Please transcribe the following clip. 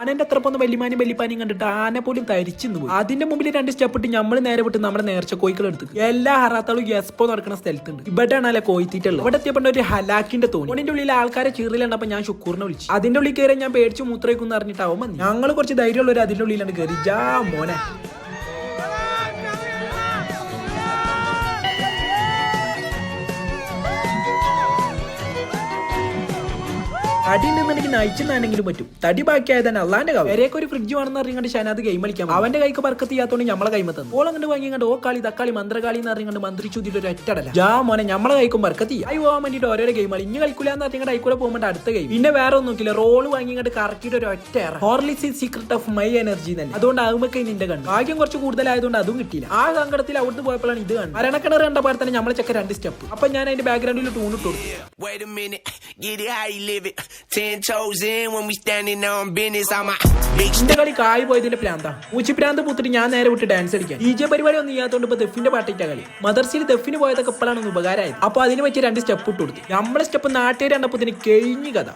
ആനന്റെ അത്രപ്പൊന്ന് വലിയമാനും കണ്ടിട്ട് ആന പോലും തരിച്ചു പോയി. അതിന്റെ മുമ്പിൽ 2 സ്റ്റെപ്പ് ഇട്ട് നമ്മൾ നേരെ വിട്ട് നമ്മുടെ നേർച്ച കോയിക്കൾ എടുത്തു. എല്ലാ ഹറാത്താളും എസ്പോ നടക്കുന്ന സ്ഥലത്തുണ്ട്. ഇവിടെയാണല്ലേ കോയിത്തീറ്റുള്ളത്. ഇവിടെ എത്തിയപ്പോൾ ഒരു ഹലാക്കിന്റെ തോന്നി. ഫോണിന്റെ ഉള്ളിൽ ആൾക്കാരെ ചീറിലുണ്ടപ്പോ ഞാൻ ഷുക്കൂറിനെ വിളിച്ചു. അതിന്റെ ഉള്ളിൽ കയറി ഞാൻ പേടിച്ച് മൂത്രയ്ക്കും അറിഞ്ഞിട്ടാവും മതി. ഞങ്ങൾ കുറച്ച് ധൈര്യമുള്ളവർ അതിന്റെ ഉള്ളിലാണ് കയറി. ജാ മോനെ തടി ഉണ്ടെന്നുണ്ടെങ്കിൽ നയിച്ചെന്നാണെങ്കിലും പറ്റും. തടി ബാക്കിയായതാണ് അള്ളാന്റെ കാവ്. വരെയൊക്കെ ഒരു ഫ്രിഡ്ജ് വേണമെന്ന് അറിയാണ്ട് ഷനാദ് ഗെയിം കളിക്കാം. അവന്റെ കൈക്ക് ബർക്കത്ത് ചെയ്യാത്തോണ്ട് നമ്മളെ കൈമ തന്നു. ഓൾ അങ്ങോട്ട് വാങ്ങിയാണ്ട് ഓ കളി തക്കാളി മന്ത്രകാളി എന്ന് അറിയാണ്ട് മന്ത്രിച്ചുതിൽ ഒരു ഒറ്റടല. ജാ മോനെ നമ്മളെ കൈക്കും ബർക്കത്ത് ചെയ്യാം. ആയി പോകാൻ വേണ്ടിട്ട് ഓരോ ഗെയിം കളി ഇനി കളിക്കൂല എന്ന് അറിയാണ്ട് അയക്കൂടെ പോകുമ്പോൾ അടുത്ത ഗെയിം. പിന്നെ വേറെ ഒന്നും നോക്കില്ല. റോള് വാങ്ങിയിട്ട് കറക്കിയിട്ട് ഒരു ഒറ്റ Horlicks is secret of my energy തന്നെ. അതുകൊണ്ട് ആകുമ്പൊക്കെ നിന്റെ കണ്ടു. ഭാഗ്യം കുറച്ച് കൂടുതലായതുകൊണ്ട് അതും കിട്ടിയില്ല. ആ സങ്കടത്തിൽ അവിടുന്ന് പോയപ്പോഴാണ് ഇത് കാണുന്നത്. മരണക്കിണർ കണ്ട പോലെ തന്നെ നമ്മളെ ചെക്ക 2 സ്റ്റെപ്പ്. അപ്പൊ ഞാൻ അതിന്റെ ബാക്ക്ഗ്രൗണ്ടിൽ ടൂൺ ഇട്ടു കൊടുത്തു. എന്റെ കളി കായ് പോയതിന്റെ പ്രാന്താ. മൂച്ചി പ്രാന്ത് പൂത്തിട്ട് ഞാൻ നേരെ വിട്ട് ഡാൻസ് കളിക്കാൻ. DJ പരിപാടി ഒന്നും ചെയ്യാത്തോണ്ട് ഇപ്പൊ ദഫിന്റെ പാട്ടിട്ട കളി. മദർസിൽ ദഫിന് പോയതൊക്കെ ഇപ്പോഴാണ് ഉപകാരമായത്. അപ്പൊ അതിന് പറ്റിയ 2 സ്റ്റെപ്പ് ഇട്ട് കൊടുത്തു. നമ്മളെ സ്റ്റെപ്പ് നാട്ടുകാർ കണ്ടപ്പോ കഴിഞ്ഞു കഥ.